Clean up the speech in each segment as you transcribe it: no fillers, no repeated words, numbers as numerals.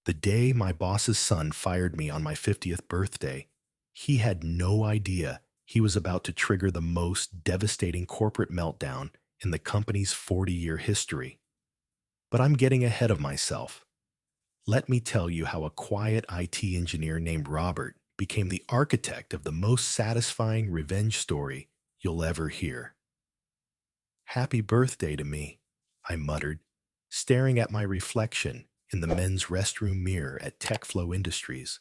The day my boss's son fired me on my 50th birthday, he had no idea he was about to trigger the most devastating corporate meltdown in the company's 40-year history. But I'm getting ahead of myself. Let me tell you how a quiet IT engineer named Robert became the architect of the most satisfying revenge story you'll ever hear. Happy birthday to me, I muttered, staring at my reflection in the men's restroom mirror at TechFlow Industries.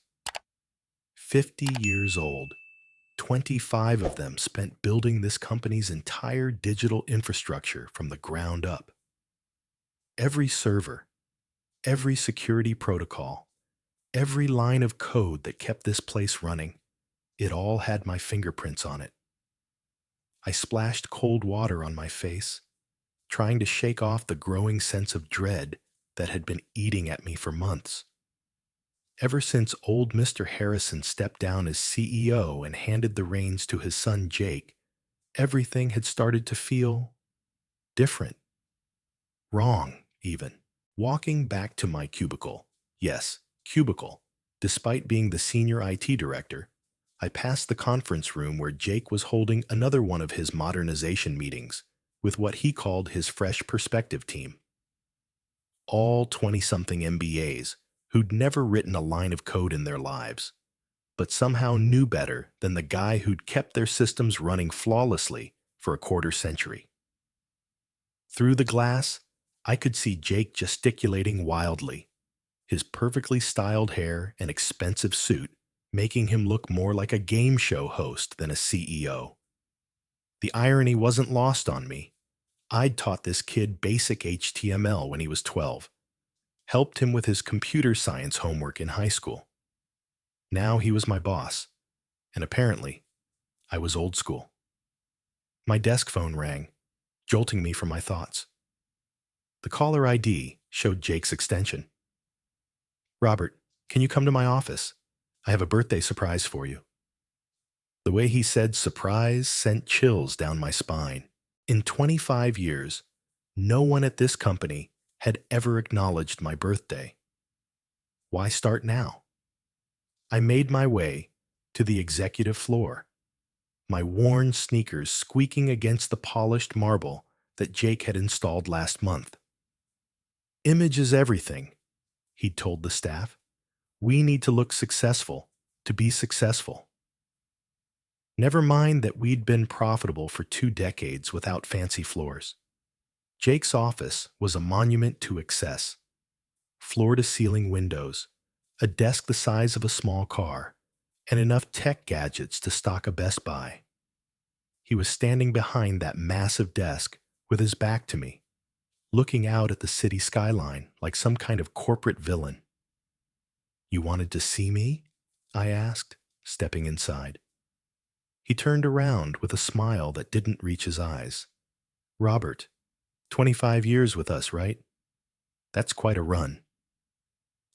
50 years old, 25 of them spent building this company's entire digital infrastructure from the ground up. Every server, every security protocol, every line of code that kept this place running, it all had my fingerprints on it. I splashed cold water on my face, trying to shake off the growing sense of dread that had been eating at me for months. Ever since old Mr. Harrison stepped down as CEO and handed the reins to his son Jake, everything had started to feel different, wrong even. Walking back to my cubicle, yes, cubicle, despite being the senior IT director, I passed the conference room where Jake was holding another one of his modernization meetings with what he called his fresh perspective team. All 20-something MBAs who'd never written a line of code in their lives, but somehow knew better than the guy who'd kept their systems running flawlessly for a quarter century. Through the glass, I could see Jake gesticulating wildly, his perfectly styled hair and expensive suit making him look more like a game show host than a CEO. The irony wasn't lost on me. I'd taught this kid basic HTML when he was 12, helped him with his computer science homework in high school. Now he was my boss, and apparently, I was old school. My desk phone rang, jolting me from my thoughts. The caller ID showed Jake's extension. "Robert, can you come to my office? I have a birthday surprise for you." The way he said surprise sent chills down my spine. In 25 years, no one at this company had ever acknowledged my birthday. Why start now? I made my way to the executive floor, my worn sneakers squeaking against the polished marble that Jake had installed last month. "Image is everything," he'd told the staff. "We need to look successful to be successful." Never mind that we'd been profitable for 2 decades without fancy floors. Jake's office was a monument to excess. Floor-to-ceiling windows, a desk the size of a small car, and enough tech gadgets to stock a Best Buy. He was standing behind that massive desk with his back to me, looking out at the city skyline like some kind of corporate villain. "You wanted to see me?" I asked, stepping inside. He turned around with a smile that didn't reach his eyes. "Robert, 25 years with us, right? That's quite a run."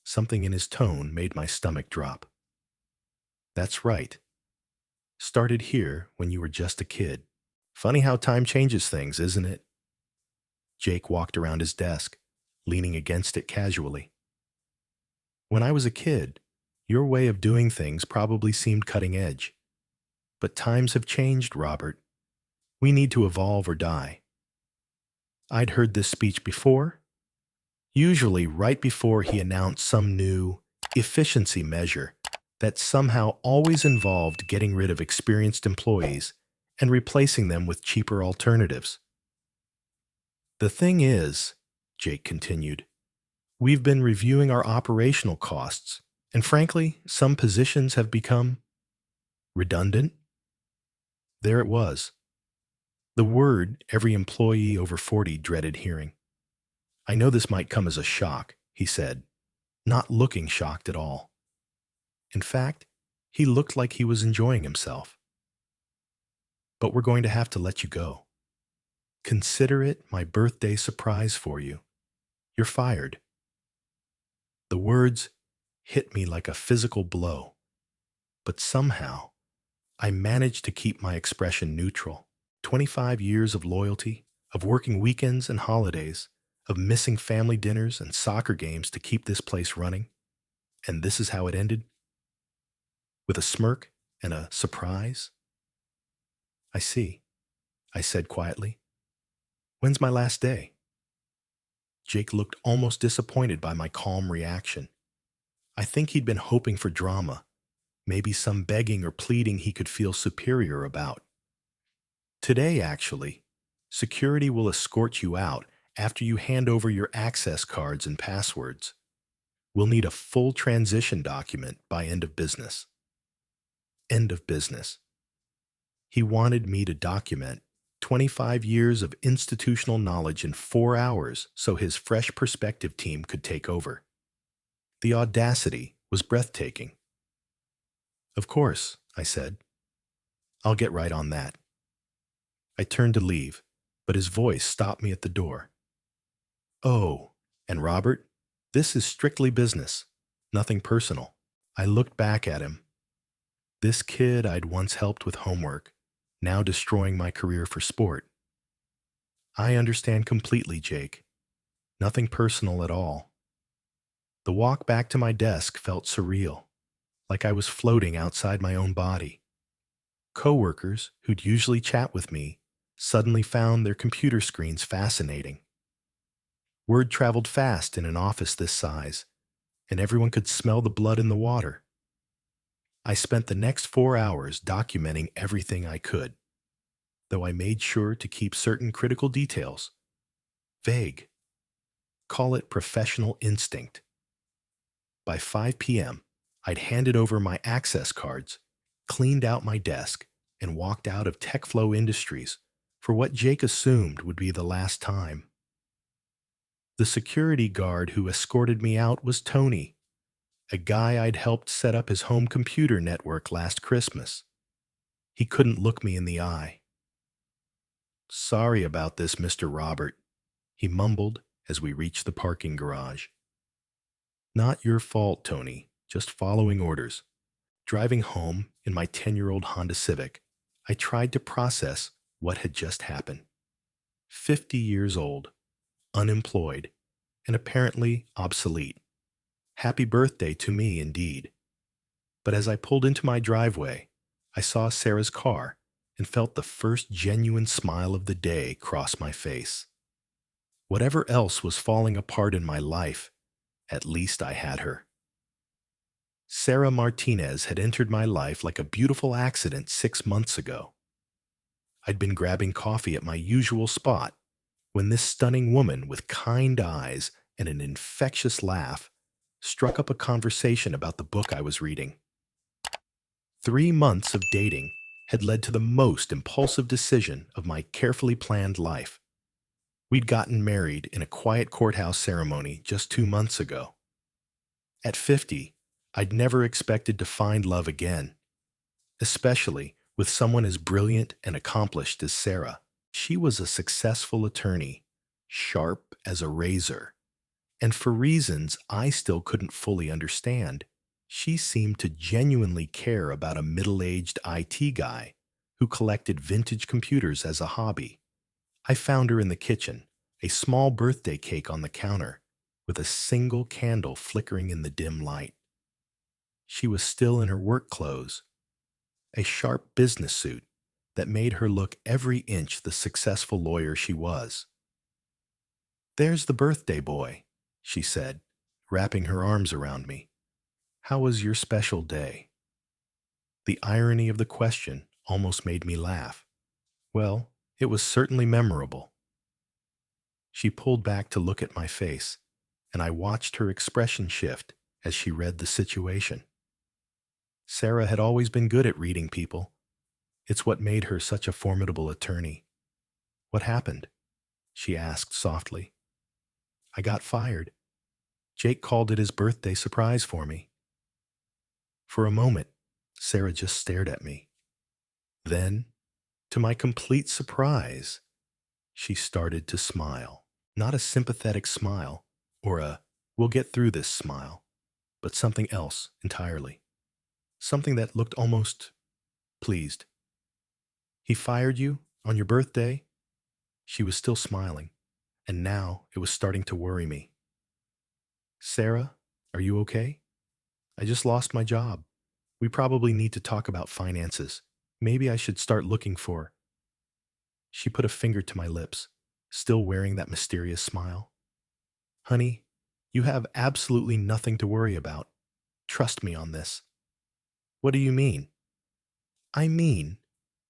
Something in his tone made my stomach drop. "That's right. Started here when you were just a kid. Funny how time changes things, isn't it?" Jake walked around his desk, leaning against it casually. "When I was a kid, your way of doing things probably seemed cutting edge. But times have changed, Robert. We need to evolve or die." I'd heard this speech before, usually right before he announced some new efficiency measure that somehow always involved getting rid of experienced employees and replacing them with cheaper alternatives. "The thing is," Jake continued, "we've been reviewing our operational costs, and frankly, some positions have become redundant." There it was. The word every employee over 40 dreaded hearing. "I know this might come as a shock," he said, not looking shocked at all. In fact, he looked like he was enjoying himself. "But we're going to have to let you go. Consider it my birthday surprise for you. You're fired." The words hit me like a physical blow, but somehow I managed to keep my expression neutral. 25 years of loyalty, of working weekends and holidays, of missing family dinners and soccer games to keep this place running. And this is how it ended? With a smirk and a surprise? I see, I said quietly. When's my last day? Jake looked almost disappointed by my calm reaction. I think he'd been hoping for drama, maybe some begging or pleading he could feel superior about. Today, actually, security will escort you out after you hand over your access cards and passwords. We'll need a full transition document by end of business. End of business. He wanted me to document 25 years of institutional knowledge in 4 hours so his fresh perspective team could take over. The audacity was breathtaking. Of course, I said. I'll get right on that. I turned to leave, but his voice stopped me at the door. Oh, and Robert, this is strictly business, nothing personal. I looked back at him. This kid I'd once helped with homework, now destroying my career for sport. I understand completely, Jake. Nothing personal at all. The walk back to my desk felt surreal, like I was floating outside my own body. Coworkers who'd usually chat with me suddenly found their computer screens fascinating. Word traveled fast in an office this size, and everyone could smell the blood in the water. I spent the next 4 hours documenting everything I could, though I made sure to keep certain critical details vague. Call it professional instinct. By 5 p.m., I'd handed over my access cards, cleaned out my desk, and walked out of TechFlow Industries for what Jake assumed would be the last time. The security guard who escorted me out was Tony, a guy I'd helped set up his home computer network last Christmas. He couldn't look me in the eye. Sorry about this, Mr. Robert, he mumbled as we reached the parking garage. Not your fault, Tony, just following orders. Driving home in my 10-year-old Honda Civic, I tried to process what had just happened. 50 years old, unemployed, and apparently obsolete. Happy birthday to me, indeed. But as I pulled into my driveway, I saw Sarah's car and felt the first genuine smile of the day cross my face. Whatever else was falling apart in my life, at least I had her. Sarah Martinez had entered my life like a beautiful accident 6 months ago. I'd been grabbing coffee at my usual spot when this stunning woman with kind eyes and an infectious laugh struck up a conversation about the book I was reading. 3 months of dating had led to the most impulsive decision of my carefully planned life. We'd gotten married in a quiet courthouse ceremony just 2 months ago. At 50, I'd never expected to find love again, especially with someone as brilliant and accomplished as Sarah. She was a successful attorney, sharp as a razor, and for reasons I still couldn't fully understand, she seemed to genuinely care about a middle-aged IT guy who collected vintage computers as a hobby. I found her in the kitchen, a small birthday cake on the counter, with a single candle flickering in the dim light. She was still in her work clothes, a sharp business suit that made her look every inch the successful lawyer she was. "There's the birthday boy," she said, wrapping her arms around me. "How was your special day?" The irony of the question almost made me laugh. Well, it was certainly memorable. She pulled back to look at my face, and I watched her expression shift as she read the situation. Sarah had always been good at reading people. It's what made her such a formidable attorney. "What happened?" she asked softly. "I got fired. Jake called it his birthday surprise for me." For a moment, Sarah just stared at me. Then, to my complete surprise, she started to smile. Not a sympathetic smile, or a "we'll get through this" smile, but something else entirely. Something that looked almost pleased. "He fired you on your birthday?" She was still smiling, and now it was starting to worry me. "Sarah, are you okay?" I just lost my job. We probably need to talk about finances. Maybe I should start looking for. She put a finger to my lips, still wearing that mysterious smile. Honey, you have absolutely nothing to worry about. Trust me on this. What do you mean? I mean,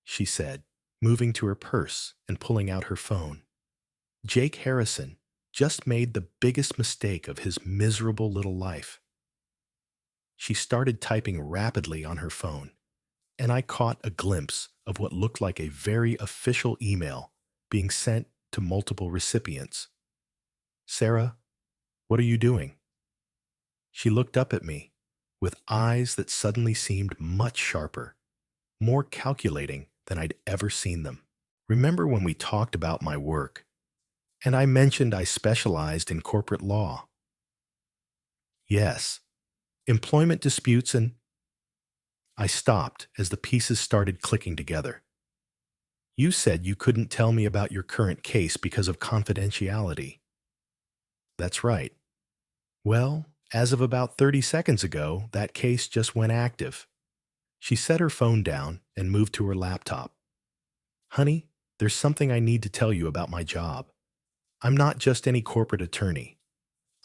she said, moving to her purse and pulling out her phone. Jake Harrison just made the biggest mistake of his miserable little life. She started typing rapidly on her phone, and I caught a glimpse of what looked like a very official email being sent to multiple recipients. Sarah, what are you doing? She looked up at me with eyes that suddenly seemed much sharper, more calculating than I'd ever seen them. Remember when we talked about my work, and I mentioned I specialized in corporate law? Yes, employment disputes and... I stopped as the pieces started clicking together. You said you couldn't tell me about your current case because of confidentiality. That's right. Well, as of about 30 seconds ago, that case just went active. She set her phone down and moved to her laptop. Honey, there's something I need to tell you about my job. I'm not just any corporate attorney.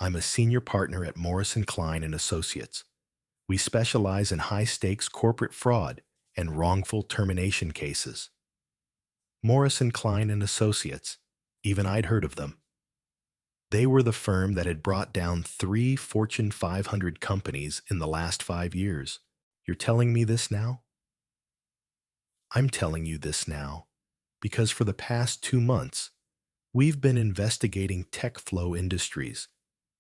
I'm a senior partner at Morrison Klein and Associates. We specialize in high-stakes corporate fraud and wrongful termination cases. Morrison Klein and Associates, even I'd heard of them. They were the firm that had brought down 3 Fortune 500 companies in the last 5 years. You're telling me this now? I'm telling you this now because for the past 2 months, we've been investigating TechFlow Industries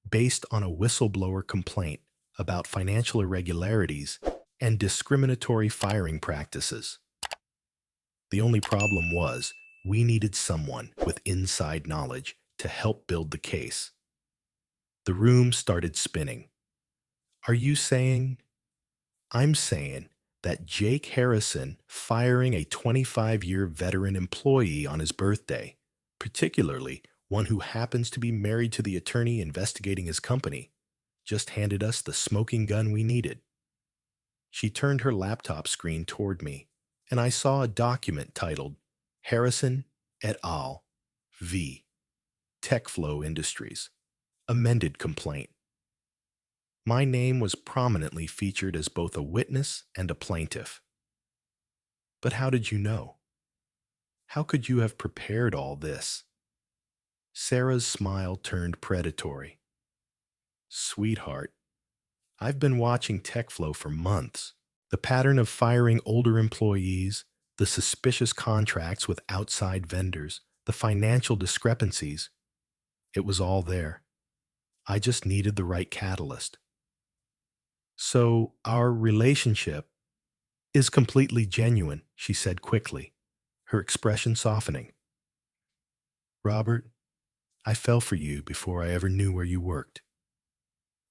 based on a whistleblower complaint about financial irregularities and discriminatory firing practices. The only problem was we needed someone with inside knowledge to help build the case. The room started spinning. Are you saying? I'm saying that Jake Harrison firing a 25-year veteran employee on his birthday, particularly one who happens to be married to the attorney investigating his company, just handed us the smoking gun we needed. She turned her laptop screen toward me, and I saw a document titled Harrison et al. v. TechFlow Industries, amended complaint. My name was prominently featured as both a witness and a plaintiff. But how did you know? How could you have prepared all this? Sarah's smile turned predatory. Sweetheart, I've been watching TechFlow for months. The pattern of firing older employees, the suspicious contracts with outside vendors, the financial discrepancies. It was all there. I just needed the right catalyst. So our relationship is completely genuine, she said quickly, her expression softening. Robert, I fell for you before I ever knew where you worked.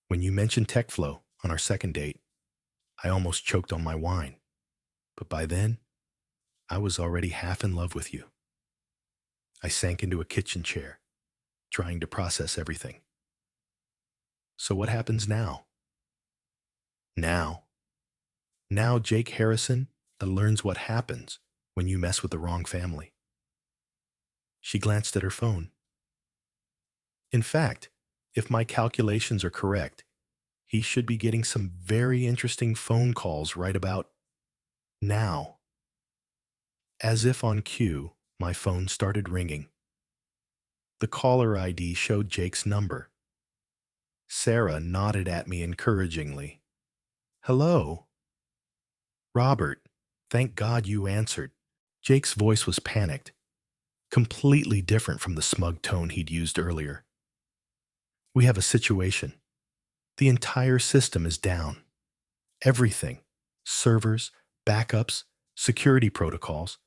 When you mentioned TechFlow on our second date, I almost choked on my wine. But by then, I was already half in love with you. I sank into a kitchen chair, trying to process everything. So what happens now? Now Jake Harrison learns what happens when you mess with the wrong family. She glanced at her phone. In fact, if my calculations are correct, he should be getting some very interesting phone calls right about now. As if on cue, my phone started ringing. The caller ID showed Jake's number. Sarah nodded at me encouragingly. Hello? Robert, thank God you answered. Jake's voice was panicked, completely different from the smug tone he'd used earlier. We have a situation. The entire system is down. Everything. Servers, backups, security protocols.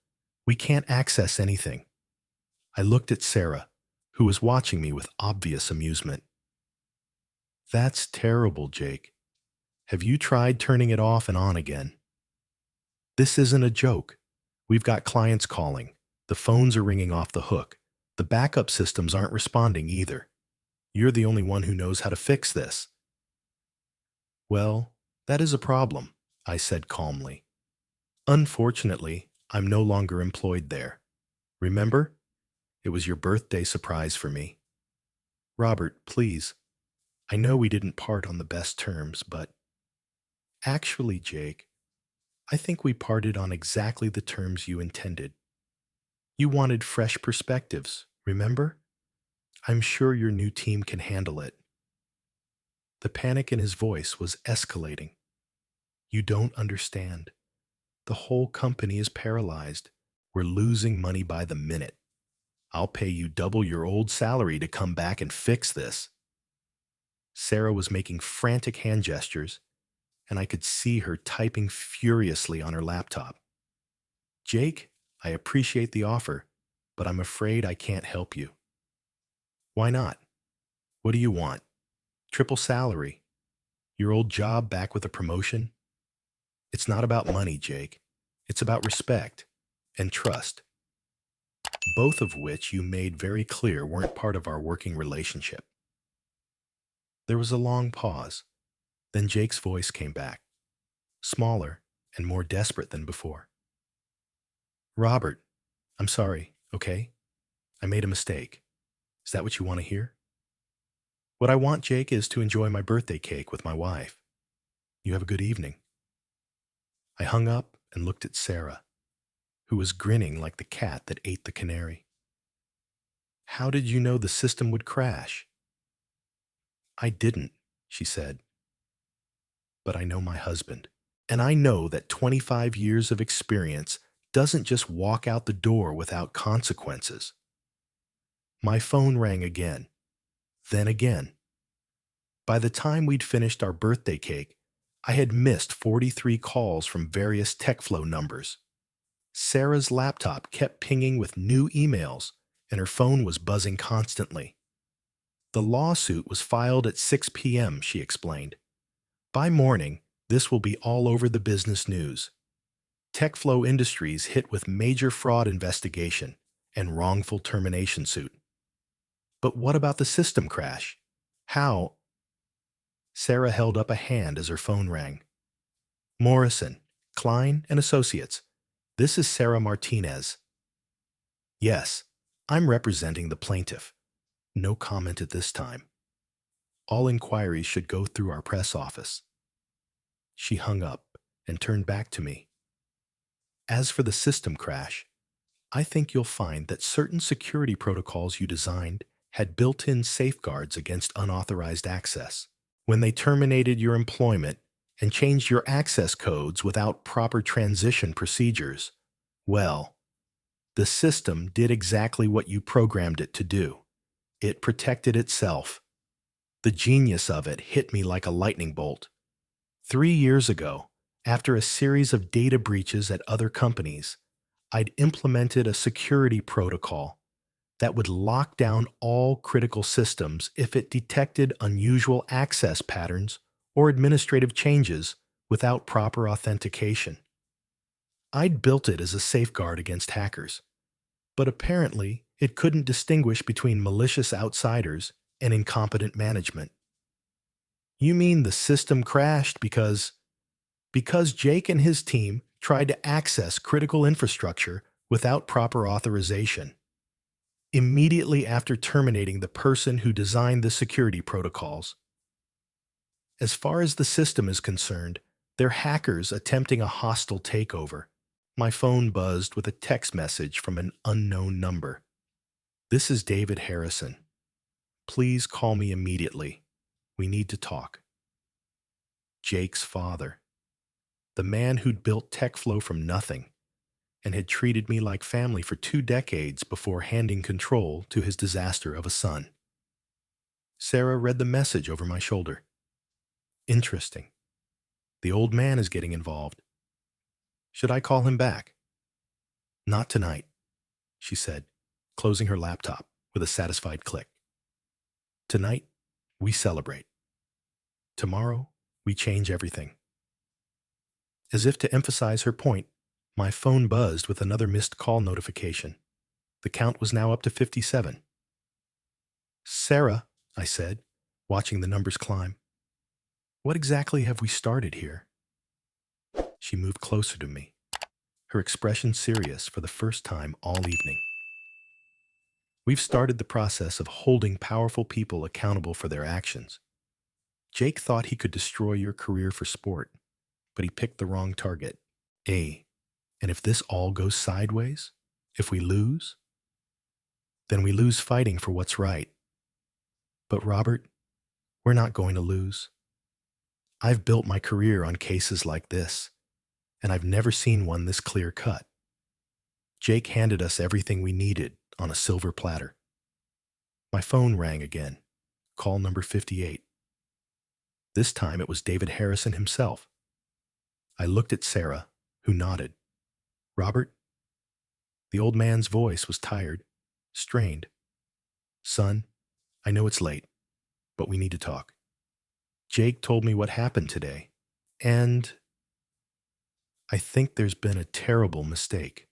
We can't access anything. I looked at Sarah, who was watching me with obvious amusement. That's terrible, Jake. Have you tried turning it off and on again? This isn't a joke. We've got clients calling. The phones are ringing off the hook. The backup systems aren't responding either. You're the only one who knows how to fix this. Well, That is a problem, I said calmly. Unfortunately, I'm no longer employed there. Remember? It was your birthday surprise for me. Robert, please. I know we didn't part on the best terms, but actually, Jake, I think we parted on exactly the terms you intended. You wanted fresh perspectives, remember? I'm sure your new team can handle it. The panic in his voice was escalating. You don't understand. The whole company is paralyzed. We're losing money by the minute. I'll pay you double your old salary to come back and fix this. Sarah was making frantic hand gestures, and I could see her typing furiously on her laptop. Jake, I appreciate the offer, but I'm afraid I can't help you. Why not? What do you want? Triple salary? Your old job back with a promotion? It's not about money, Jake. It's about respect and trust, both of which you made very clear weren't part of our working relationship. There was a long pause. Then Jake's voice came back, smaller and more desperate than before. Robert, I'm sorry, okay? I made a mistake. Is that what you want to hear? What I want, Jake, is to enjoy my birthday cake with my wife. You have a good evening. I hung up and looked at Sarah, who was grinning like the cat that ate the canary. How did you know the system would crash? I didn't, she said. But I know my husband, and I know that 25 years of experience doesn't just walk out the door without consequences. My phone rang again, then again. By the time we'd finished our birthday cake, I had missed 43 calls from various TechFlow numbers. Sarah's laptop kept pinging with new emails, and her phone was buzzing constantly. The lawsuit was filed at 6 p.m., she explained. By morning, this will be all over the business news. TechFlow Industries hit with major fraud investigation and wrongful termination suit. But what about the system crash? How? Sarah held up a hand as her phone rang. Morrison, Klein and Associates. This is Sarah Martinez. Yes, I'm representing the plaintiff. No comment at this time. All inquiries should go through our press office. She hung up and turned back to me. As for the system crash, I think you'll find that certain security protocols you designed had built-in safeguards against unauthorized access. When they terminated your employment and changed your access codes without proper transition procedures, well, the system did exactly what you programmed it to do. It protected itself. The genius of it hit me like a lightning bolt. 3 years ago, after a series of data breaches at other companies, I'd implemented a security protocol that would lock down all critical systems if it detected unusual access patterns or administrative changes without proper authentication. I'd built it as a safeguard against hackers, but apparently it couldn't distinguish between malicious outsiders and incompetent management. You mean the system crashed because Jake and his team tried to access critical infrastructure without proper authorization. Immediately after terminating the person who designed the security protocols. As far as the system is concerned, they're hackers attempting a hostile takeover. My phone buzzed with a text message from an unknown number. This is David Harrison. Please call me immediately. We need to talk. Jake's father. The man who'd built TechFlow from nothing and had treated me like family for 2 decades before handing control to his disaster of a son. Sarah read the message over my shoulder. Interesting. The old man is getting involved. Should I call him back? Not tonight, she said, closing her laptop with a satisfied click. Tonight, we celebrate. Tomorrow, we change everything. As if to emphasize her point, my phone buzzed with another missed call notification. The count was now up to 57. Sarah, I said, watching the numbers climb. What exactly have we started here? She moved closer to me, her expression serious for the first time all evening. We've started the process of holding powerful people accountable for their actions. Jake thought he could destroy your career for sport, but he picked the wrong target. And if this all goes sideways, if we lose, then we lose fighting for what's right. But Robert, we're not going to lose. I've built my career on cases like this, and I've never seen one this clear cut. Jake handed us everything we needed on a silver platter. My phone rang again, call number 58. This time it was David Harrison himself. I looked at Sarah, who nodded. Robert? The old man's voice was tired, strained. Son, I know it's late, but we need to talk. Jake told me what happened today, and I think there's been a terrible mistake.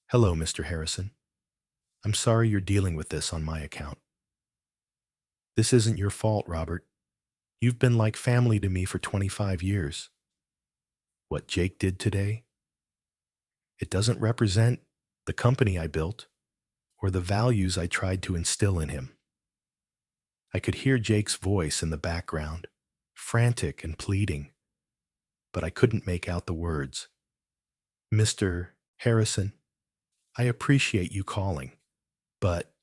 Hello, Mr. Harrison. I'm sorry you're dealing with this on my account. This isn't your fault, Robert. You've been like family to me for 25 years. What Jake did today, it doesn't represent the company I built or the values I tried to instill in him. I could hear Jake's voice in the background, frantic and pleading, but I couldn't make out the words. Mr. Harrison, I appreciate you calling, but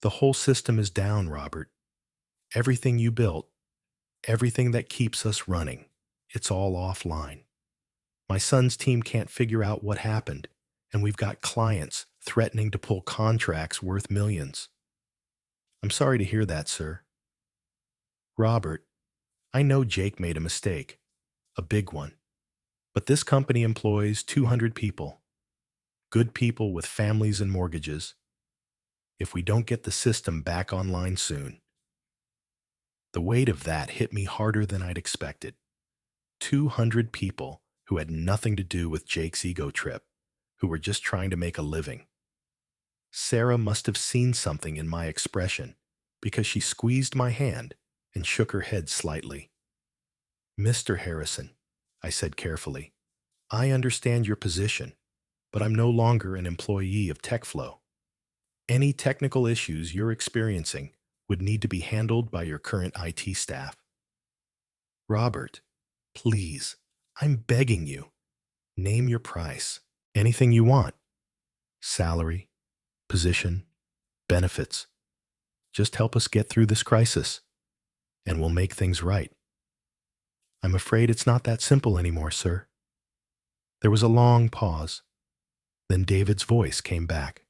the whole system is down, Robert. Everything you built, everything that keeps us running, it's all offline. My son's team can't figure out what happened, and we've got clients threatening to pull contracts worth millions. I'm sorry to hear that, sir. Robert, I know Jake made a mistake, a big one, but this company employs 200 people, good people with families and mortgages. If we don't get the system back online soon, the weight of that hit me harder than I'd expected. 200 people who had nothing to do with Jake's ego trip, who were just trying to make a living. Sarah must have seen something in my expression because she squeezed my hand and shook her head slightly. Mr. Harrison, I said carefully, I understand your position, but I'm no longer an employee of TechFlow. Any technical issues you're experiencing would need to be handled by your current IT staff. Robert, please, I'm begging you, name your price, anything you want. Salary, position, benefits. Just help us get through this crisis, and we'll make things right. I'm afraid it's not that simple anymore, sir. There was a long pause. Then David's voice came back,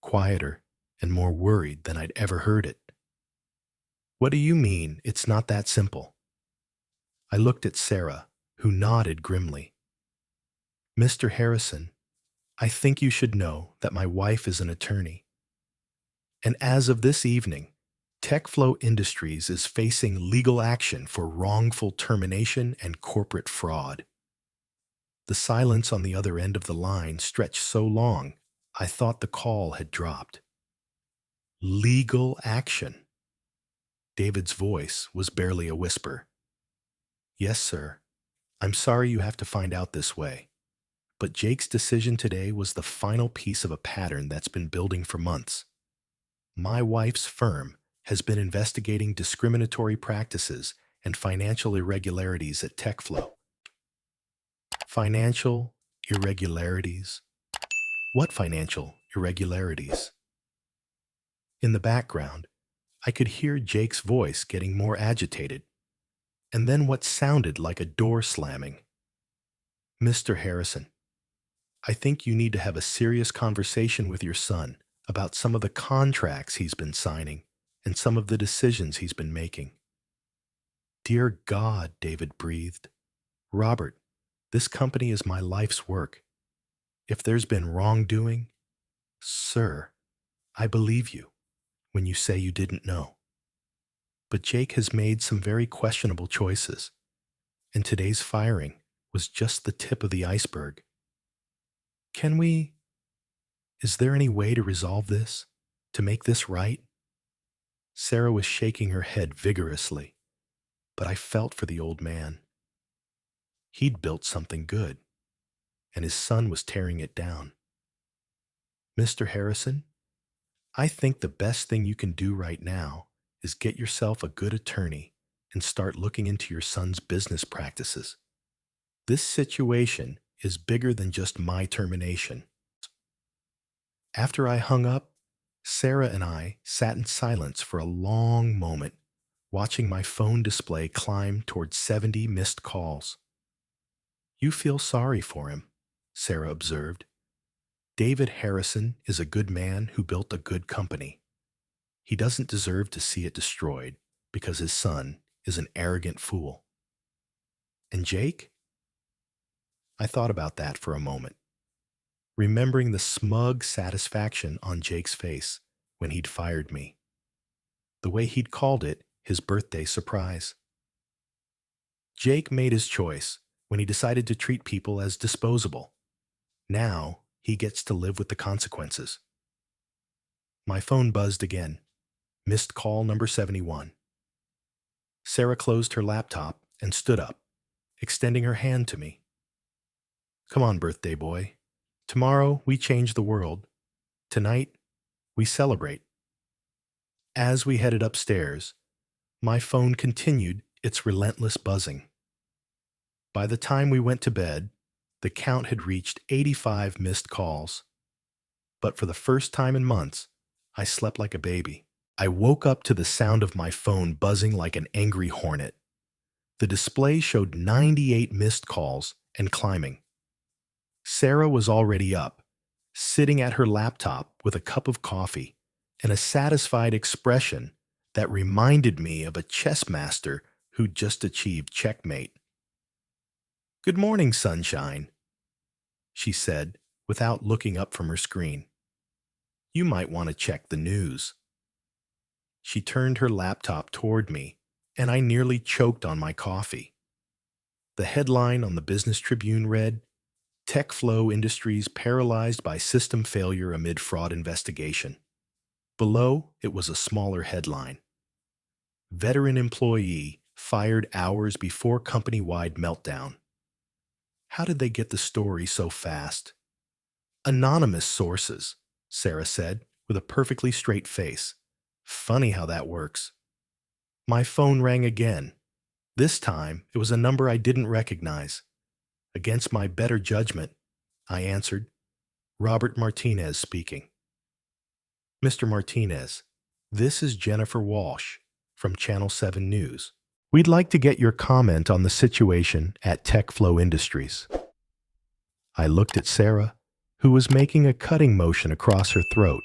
quieter and more worried than I'd ever heard it. What do you mean it's not that simple? I looked at Sarah, who nodded grimly. Mr. Harrison, I think you should know that my wife is an attorney. And as of this evening, TechFlow Industries is facing legal action for wrongful termination and corporate fraud. The silence on the other end of the line stretched so long, I thought the call had dropped. Legal action. David's voice was barely a whisper. Yes, sir. I'm sorry you have to find out this way. But Jake's decision today was the final piece of a pattern that's been building for months. My wife's firm has been investigating discriminatory practices and financial irregularities at TechFlow. Financial irregularities? What financial irregularities? In the background, I could hear Jake's voice getting more agitated, and then what sounded like a door slamming. Mr. Harrison, I think you need to have a serious conversation with your son about some of the contracts he's been signing and some of the decisions he's been making. Dear God, David breathed. Robert, this company is my life's work. If there's been wrongdoing, sir, I believe you when you say you didn't know. But Jake has made some very questionable choices, and today's firing was just the tip of the iceberg. Is there any way to resolve this? To make this right? Sarah was shaking her head vigorously. But I felt for the old man. He'd built something good, and his son was tearing it down. Mr. Harrison, I think the best thing you can do right now is get yourself a good attorney and start looking into your son's business practices. This situation is bigger than just my termination. After I hung up, Sarah and I sat in silence for a long moment, watching my phone display climb toward 70 missed calls. You feel sorry for him, Sarah observed. David Harrison is a good man who built a good company. He doesn't deserve to see it destroyed because his son is an arrogant fool. And Jake? I thought about that for a moment, remembering the smug satisfaction on Jake's face when he'd fired me, the way he'd called it his birthday surprise. Jake made his choice when he decided to treat people as disposable. Now he gets to live with the consequences. My phone buzzed again. Missed call number 71. Sarah closed her laptop and stood up, extending her hand to me. Come on, birthday boy. Tomorrow we change the world. Tonight we celebrate. As we headed upstairs, my phone continued its relentless buzzing. By the time we went to bed, the count had reached 85 missed calls. But for the first time in months, I slept like a baby. I woke up to the sound of my phone buzzing like an angry hornet. The display showed 98 missed calls and climbing. Sarah was already up, sitting at her laptop with a cup of coffee and a satisfied expression that reminded me of a chess master who'd just achieved checkmate. Good morning, sunshine, she said without looking up from her screen. You might want to check the news. She turned her laptop toward me, and I nearly choked on my coffee. The headline on the Business Tribune read, Tech Flow Industries Paralyzed by System Failure Amid Fraud Investigation. Below, it was a smaller headline. Veteran employee fired hours before company-wide meltdown. How did they get the story so fast? Anonymous sources, Sarah said, with a perfectly straight face. Funny how that works. My phone rang again. This time, it was a number I didn't recognize. Against my better judgment, I answered, Robert Martinez speaking. Mr. Martinez, this is Jennifer Walsh from Channel 7 News. We'd like to get your comment on the situation at Tech Flow Industries. I looked at Sarah, who was making a cutting motion across her throat.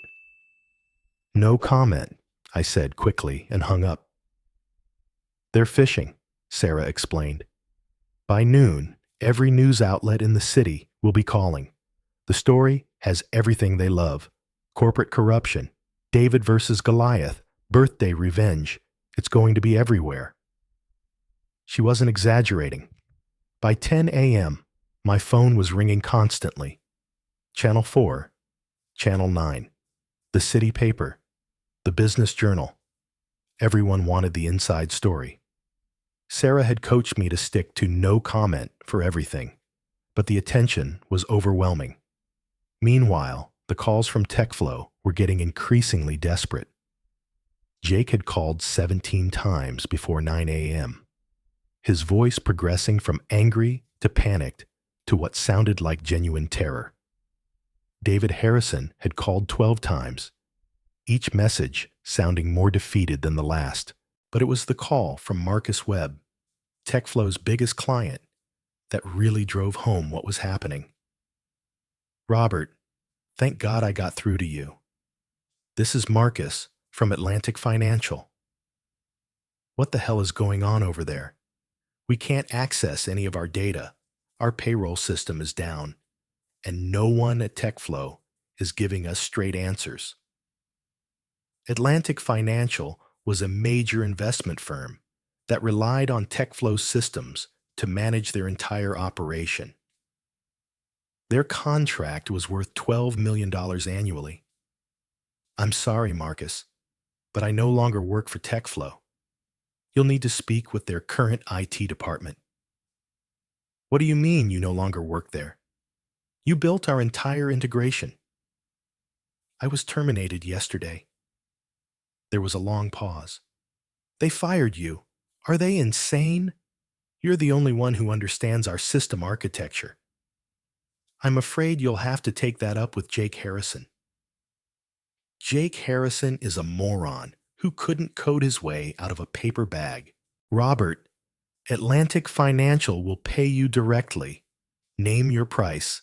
No comment, I said quickly and hung up. They're fishing, Sarah explained. By noon, every news outlet in the city will be calling. The story has everything they love. Corporate corruption, David versus Goliath, birthday revenge. It's going to be everywhere. She wasn't exaggerating. By 10 a.m., my phone was ringing constantly. Channel 4, Channel 9, the city paper, the business journal. Everyone wanted the inside story. Sarah had coached me to stick to no comment for everything, but the attention was overwhelming. Meanwhile, the calls from TechFlow were getting increasingly desperate. Jake had called 17 times before 9 a.m., his voice progressing from angry to panicked to what sounded like genuine terror. David Harrison had called 12 times, each message sounding more defeated than the last. But it was the call from Marcus Webb, TechFlow's biggest client, that really drove home what was happening. Robert, thank God I got through to you. This is Marcus from Atlantic Financial. What the hell is going on over there? We can't access any of our data. Our payroll system is down, and no one at TechFlow is giving us straight answers. Atlantic Financial was a major investment firm that relied on TechFlow's systems to manage their entire operation. Their contract was worth $12 million annually. I'm sorry, Marcus, but I no longer work for TechFlow. You'll need to speak with their current IT department. What do you mean you no longer work there? You built our entire integration. I was terminated yesterday. There was a long pause. They fired you. Are they insane? You're the only one who understands our system architecture. I'm afraid you'll have to take that up with Jake Harrison. Jake Harrison is a moron who couldn't code his way out of a paper bag. Robert, Atlantic Financial will pay you directly. Name your price.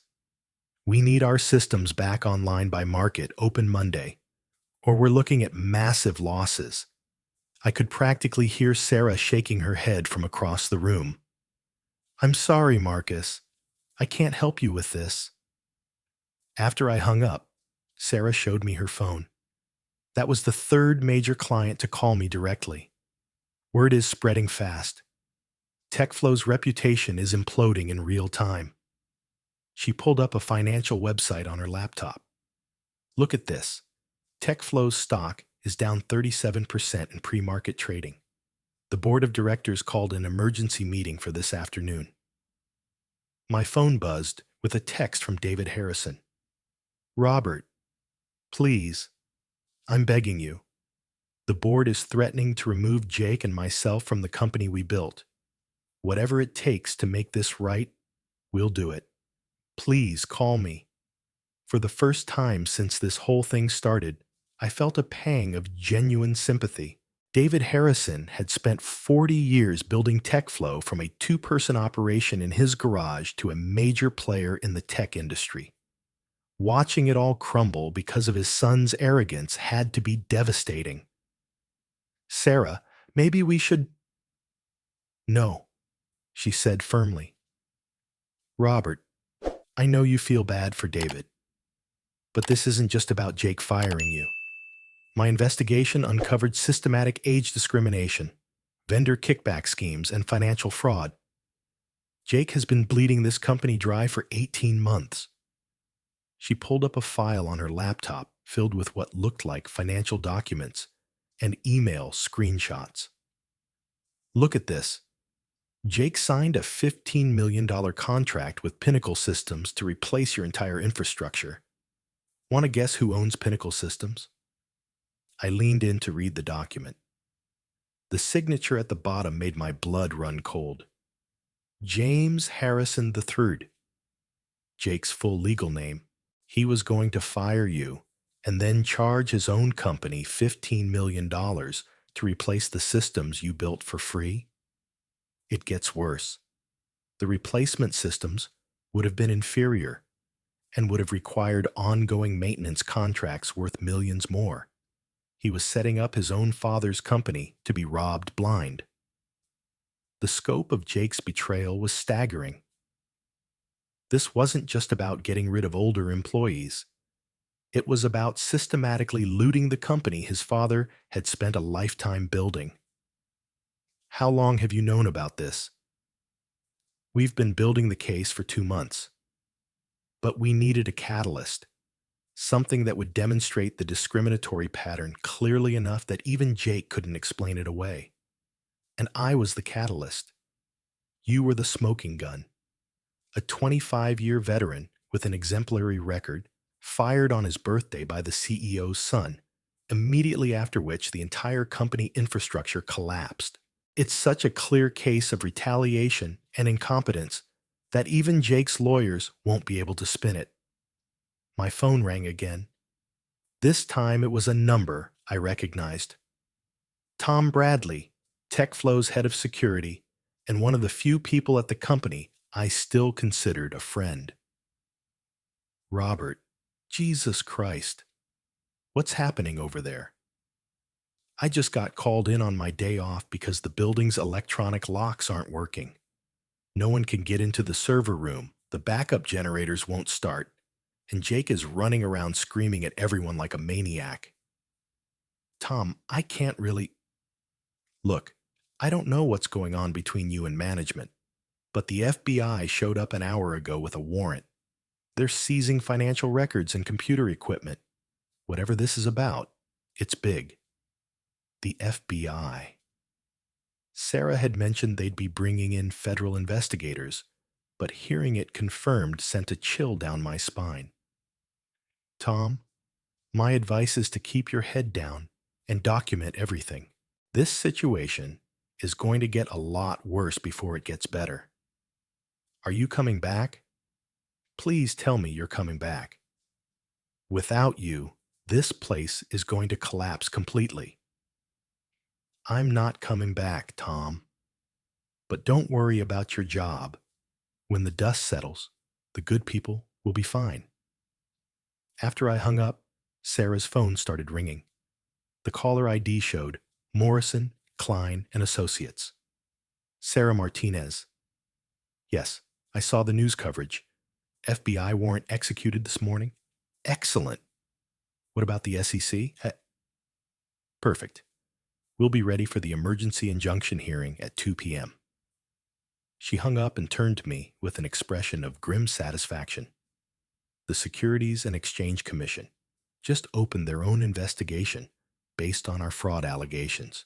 We need our systems back online by market open Monday, or we're looking at massive losses. I could practically hear Sarah shaking her head from across the room. I'm sorry, Marcus. I can't help you with this. After I hung up, Sarah showed me her phone. That was the third major client to call me directly. Word is spreading fast. TechFlow's reputation is imploding in real time. She pulled up a financial website on her laptop. Look at this. TechFlow's stock is down 37% in pre-market trading. The board of directors called an emergency meeting for this afternoon. My phone buzzed with a text from David Harrison. Robert, please, I'm begging you. The board is threatening to remove Jake and myself from the company we built. Whatever it takes to make this right, we'll do it. Please call me. For the first time since this whole thing started, I felt a pang of genuine sympathy. David Harrison had spent 40 years building TechFlow from a two-person operation in his garage to a major player in the tech industry. Watching it all crumble because of his son's arrogance had to be devastating. Sarah, maybe we should... No, she said firmly. Robert, I know you feel bad for David, but this isn't just about Jake firing you. My investigation uncovered systematic age discrimination, vendor kickback schemes, and financial fraud. Jake has been bleeding this company dry for 18 months. She pulled up a file on her laptop filled with what looked like financial documents and email screenshots. Look at this. Jake signed a $15 million contract with Pinnacle Systems to replace your entire infrastructure. Want to guess who owns Pinnacle Systems? I leaned in to read the document. The signature at the bottom made my blood run cold. James Harrison III. Jake's full legal name. He was going to fire you and then charge his own company $15 million to replace the systems you built for free? It gets worse. The replacement systems would have been inferior and would have required ongoing maintenance contracts worth millions more. He was setting up his own father's company to be robbed blind. The scope of Jake's betrayal was staggering. This wasn't just about getting rid of older employees. It was about systematically looting the company his father had spent a lifetime building. How long have you known about this? We've been building the case for 2 months. But we needed a catalyst, something that would demonstrate the discriminatory pattern clearly enough that even Jake couldn't explain it away. And I was the catalyst. You were the smoking gun. A 25-year veteran with an exemplary record, fired on his birthday by the CEO's son, immediately after which the entire company infrastructure collapsed. It's such a clear case of retaliation and incompetence that even Jake's lawyers won't be able to spin it. My phone rang again. This time it was a number I recognized. Tom Bradley, TechFlow's head of security, and one of the few people at the company I still considered a friend. Robert, Jesus Christ, what's happening over there? I just got called in on my day off because the building's electronic locks aren't working. No one can get into the server room, the backup generators won't start, and Jake is running around screaming at everyone like a maniac. Tom, I can't really... Look, I don't know what's going on between you and management, but the FBI showed up an hour ago with a warrant. They're seizing financial records and computer equipment. Whatever this is about, it's big. The FBI. Sarah had mentioned they'd be bringing in federal investigators, but hearing it confirmed sent a chill down my spine. Tom, my advice is to keep your head down and document everything. This situation is going to get a lot worse before it gets better. Are you coming back? Please tell me you're coming back. Without you, this place is going to collapse completely. I'm not coming back, Tom. But don't worry about your job. When the dust settles, the good people will be fine. After I hung up, Sarah's phone started ringing. The caller ID showed Morrison, Klein, and Associates. Sarah Martinez. Yes, I saw the news coverage. FBI warrant executed this morning. Excellent. What about the SEC? Perfect. We'll be ready for the emergency injunction hearing at 2 p.m. She hung up and turned to me with an expression of grim satisfaction. The Securities and Exchange Commission just opened their own investigation based on our fraud allegations.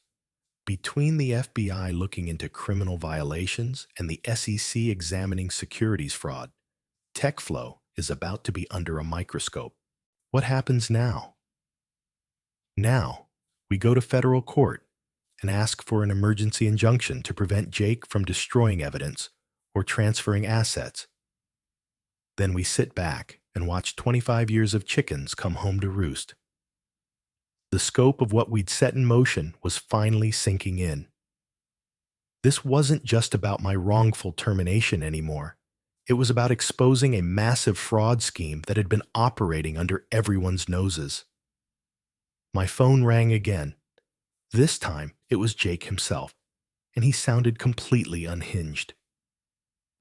Between the FBI looking into criminal violations and the SEC examining securities fraud, TechFlow is about to be under a microscope. What happens now? Now, we go to federal court and ask for an emergency injunction to prevent Jake from destroying evidence or transferring assets. Then we sit back and watch 25 years of chickens come home to roost. The scope of what we'd set in motion was finally sinking in. This wasn't just about my wrongful termination anymore. It was about exposing a massive fraud scheme that had been operating under everyone's noses. My phone rang again. This time, it was Jake himself, and he sounded completely unhinged.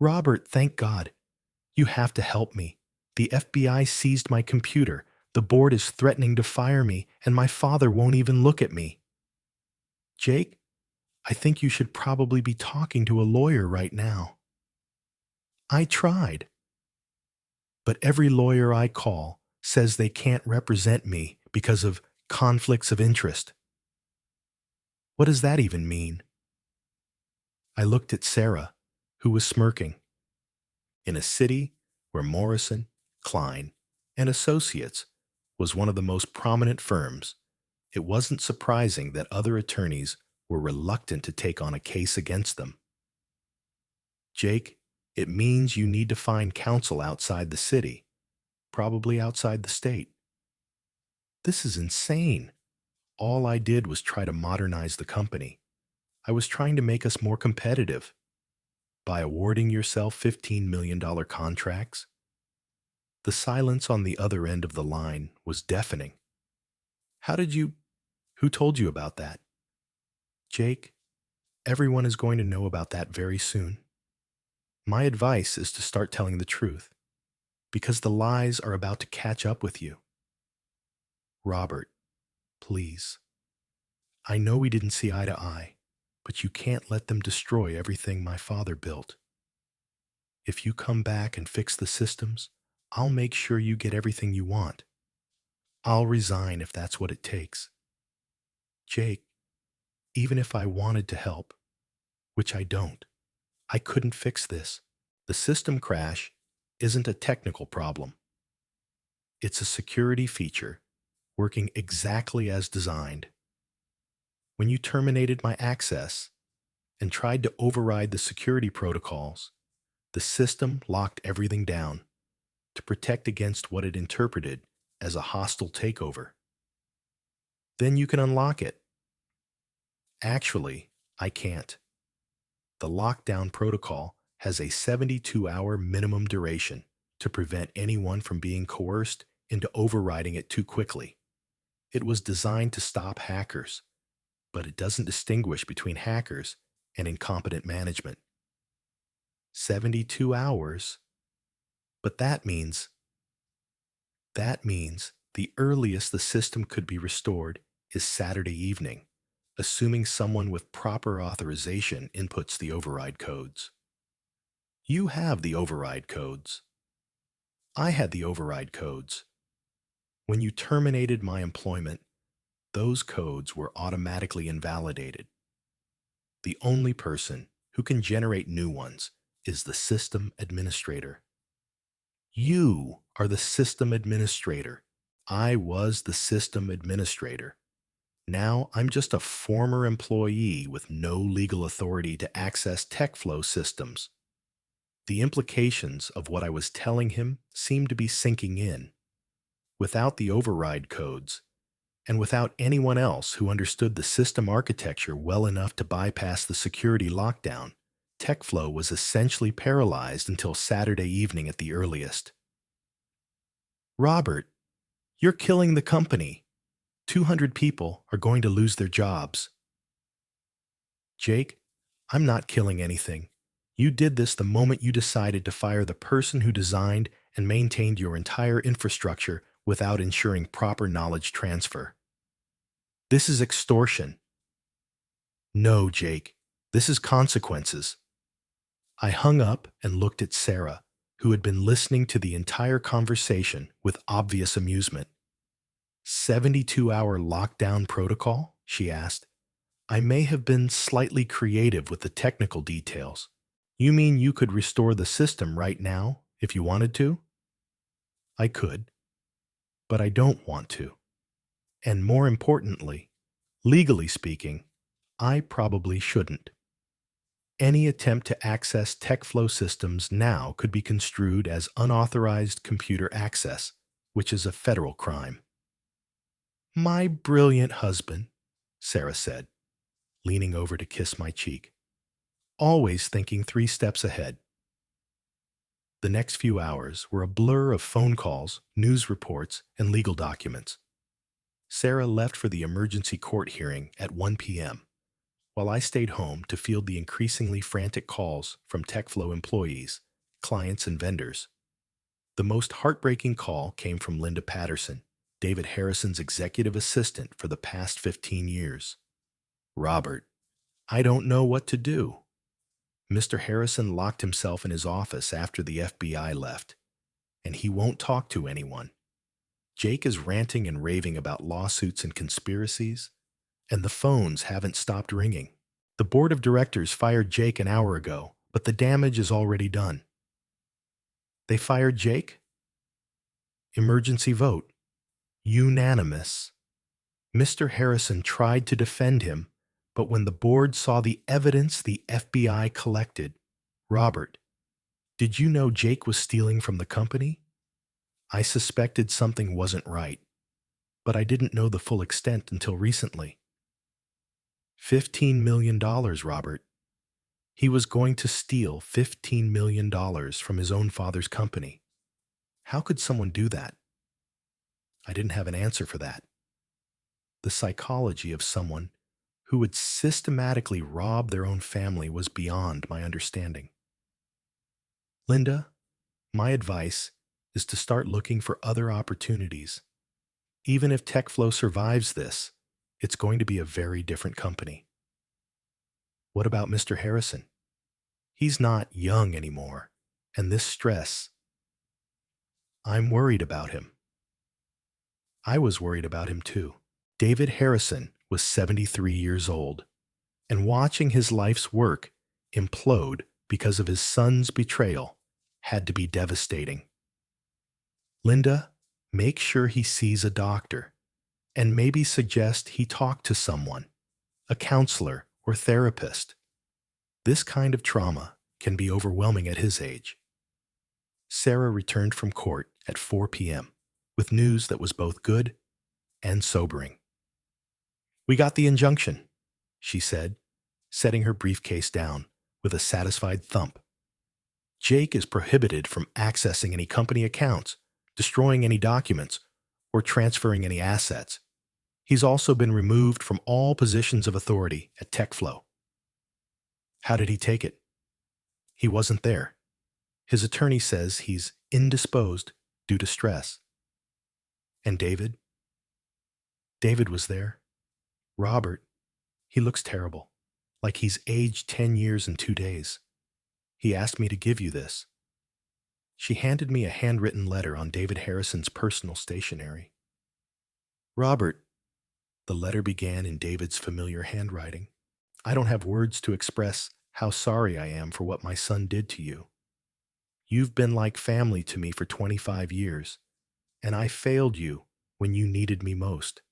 Robert, thank God. You have to help me. The FBI seized my computer. The board is threatening to fire me, and my father won't even look at me. Jake, I think you should probably be talking to a lawyer right now. I tried. But every lawyer I call says they can't represent me because of conflicts of interest. What does that even mean? I looked at Sarah, who was smirking. In a city where Morrison, Klein, and Associates was one of the most prominent firms, it wasn't surprising that other attorneys were reluctant to take on a case against them. Jake, it means you need to find counsel outside the city, probably outside the state. This is insane. All I did was try to modernize the company. I was trying to make us more competitive. By awarding yourself $15 million contracts? The silence on the other end of the line was deafening. Who told you about that? Jake, everyone is going to know about that very soon. My advice is to start telling the truth, because the lies are about to catch up with you. Robert, please. I know we didn't see eye to eye, but you can't let them destroy everything my father built. If you come back and fix the systems, I'll make sure you get everything you want. I'll resign if that's what it takes. Jake, even if I wanted to help, which I don't, I couldn't fix this. The system crash isn't a technical problem. It's a security feature working exactly as designed. When you terminated my access and tried to override the security protocols, the system locked everything down to protect against what it interpreted as a hostile takeover. Then you can unlock it. Actually, I can't. The lockdown protocol has a 72-hour minimum duration to prevent anyone from being coerced into overriding it too quickly. It was designed to stop hackers, but it doesn't distinguish between hackers and incompetent management. 72 hours? But that means the earliest the system could be restored is Saturday evening, assuming someone with proper authorization inputs the override codes. You have the override codes. I had the override codes. When you terminated my employment, those codes were automatically invalidated. The only person who can generate new ones is the system administrator. You are the system administrator. I was the system administrator. Now I'm just a former employee with no legal authority to access tech flow systems. The implications of what I was telling him seemed to be sinking in. Without the override codes, and without anyone else who understood the system architecture well enough to bypass the security lockdown, TechFlow was essentially paralyzed until Saturday evening at the earliest. Robert, you're killing the company. 200 people are going to lose their jobs. Jake, I'm not killing anything. You did this the moment you decided to fire the person who designed and maintained your entire infrastructure without ensuring proper knowledge transfer. This is extortion. No, Jake, this is consequences. I hung up and looked at Sarah, who had been listening to the entire conversation with obvious amusement. 72-hour lockdown protocol? She asked. I may have been slightly creative with the technical details. You mean you could restore the system right now if you wanted to? I could, but I don't want to. And more importantly, legally speaking, I probably shouldn't. Any attempt to access TechFlow systems now could be construed as unauthorized computer access, which is a federal crime. My brilliant husband, Sarah said, leaning over to kiss my cheek. Always thinking 3 steps ahead. The next few hours were a blur of phone calls, news reports, and legal documents. Sarah left for the emergency court hearing at 1 p.m., while I stayed home to field the increasingly frantic calls from TechFlow employees, clients, and vendors. The most heartbreaking call came from Linda Patterson, David Harrison's executive assistant for the past 15 years. Robert, I don't know what to do. Mr. Harrison locked himself in his office after the FBI left, and he won't talk to anyone. Jake is ranting and raving about lawsuits and conspiracies, and the phones haven't stopped ringing. The board of directors fired Jake an hour ago, but the damage is already done. They fired Jake? Emergency vote. Unanimous. Mr. Harrison tried to defend him, but when the board saw the evidence the FBI collected, Robert, did you know Jake was stealing from the company? I suspected something wasn't right, but I didn't know the full extent until recently. $15 million, Robert. He was going to steal $15 million from his own father's company. How could someone do that? I didn't have an answer for that. The psychology of someone who would systematically rob their own family was beyond my understanding. Linda, my advice is to start looking for other opportunities. Even if TechFlow survives this, it's going to be a very different company. What about Mr. Harrison? He's not young anymore, and this stress, I'm worried about him. I was worried about him too. David Harrison was 73 years old, and watching his life's work implode because of his son's betrayal had to be devastating. Linda, make sure he sees a doctor, and maybe suggest he talk to someone, a counselor or therapist. This kind of trauma can be overwhelming at his age. Sarah returned from court at 4 p.m. with news that was both good and sobering. We got the injunction, she said, setting her briefcase down with a satisfied thump. Jake is prohibited from accessing any company accounts, destroying any documents, or transferring any assets. He's also been removed from all positions of authority at TechFlow. How did he take it? He wasn't there. His attorney says he's indisposed due to stress. And David? David was there. Robert, he looks terrible, like he's aged 10 years in 2 days. He asked me to give you this. She handed me a handwritten letter on David Harrison's personal stationery. Robert, the letter began in David's familiar handwriting. I don't have words to express how sorry I am for what my son did to you. You've been like family to me for 25 years, and I failed you when you needed me most.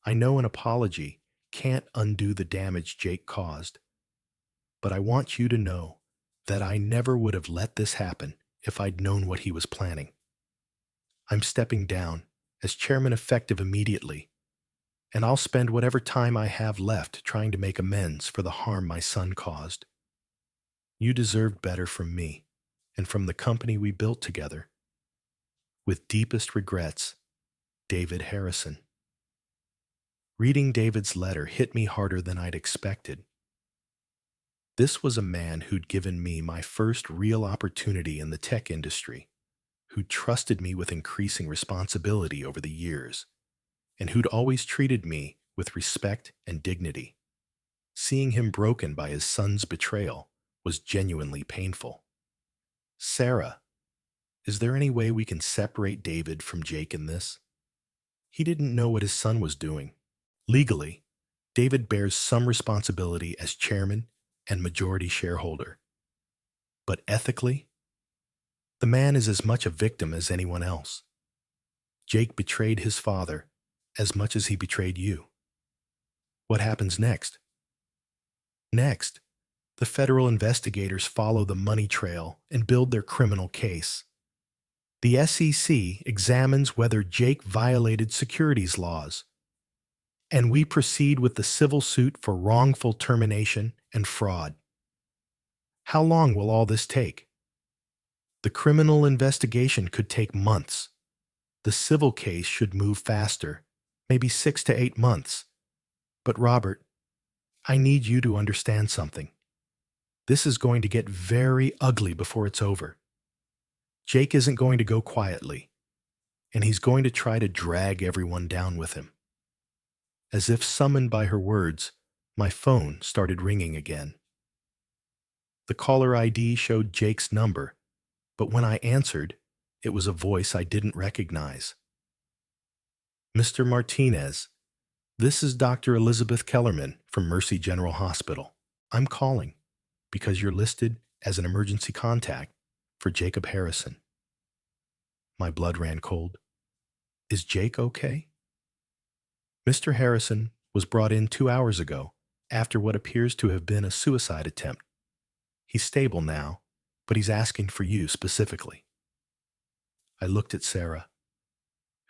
I know an apology can't undo the damage Jake caused, but I want you to know that I never would have let this happen if I'd known what he was planning. I'm stepping down as chairman effective immediately, and I'll spend whatever time I have left trying to make amends for the harm my son caused. You deserved better from me and from the company we built together. With deepest regrets, David Harrison. Reading David's letter hit me harder than I'd expected. This was a man who'd given me my first real opportunity in the tech industry, who trusted me with increasing responsibility over the years, and who'd always treated me with respect and dignity. Seeing him broken by his son's betrayal was genuinely painful. Sarah, is there any way we can separate David from Jake in this? He didn't know what his son was doing. Legally, David bears some responsibility as chairman and majority shareholder. But ethically, the man is as much a victim as anyone else. Jake betrayed his father as much as he betrayed you. What happens next? Next, the federal investigators follow the money trail and build their criminal case. The SEC examines whether Jake violated securities laws, and we proceed with the civil suit for wrongful termination and fraud. How long will all this take? The criminal investigation could take months. The civil case should move faster, maybe 6 to 8 months. But Robert, I need you to understand something. This is going to get very ugly before it's over. Jake isn't going to go quietly, and he's going to try to drag everyone down with him. As if summoned by her words, my phone started ringing again. The caller ID showed Jake's number, but when I answered, it was a voice I didn't recognize. Mr. Martinez, this is Dr. Elizabeth Kellerman from Mercy General Hospital. I'm calling because you're listed as an emergency contact for Jacob Harrison. My blood ran cold. Is Jake okay? Mr. Harrison was brought in 2 hours ago after what appears to have been a suicide attempt. He's stable now, but he's asking for you specifically. I looked at Sarah,